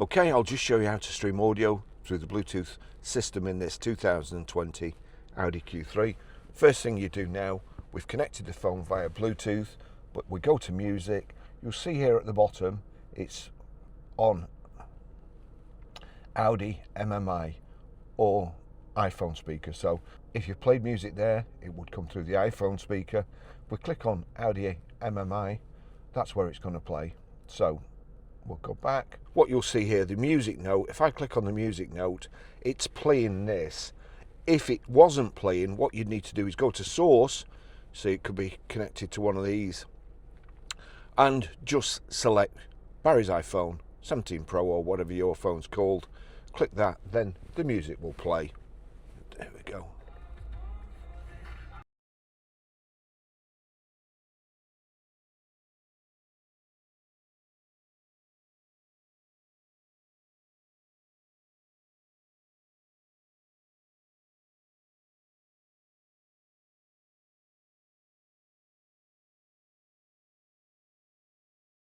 Okay, I'll just show you how to stream audio through the Bluetooth system in this 2020 Audi Q3. First thing you do now, we've connected the phone via Bluetooth, but we go to music. You'll see here at the bottom, it's on Audi MMI or iPhone speaker. So if you played music there, it would come through the iPhone speaker. We click on Audi MMI, that's where it's going to play. So we'll go back. What you'll see here, the music note, if I click on the music note, it's playing this. If it wasn't playing, what you'd need to do is go to source, so it could be connected to one of these, and just select Barry's iPhone 17 Pro or whatever your phone's called. Click that, then the music will play. There we go.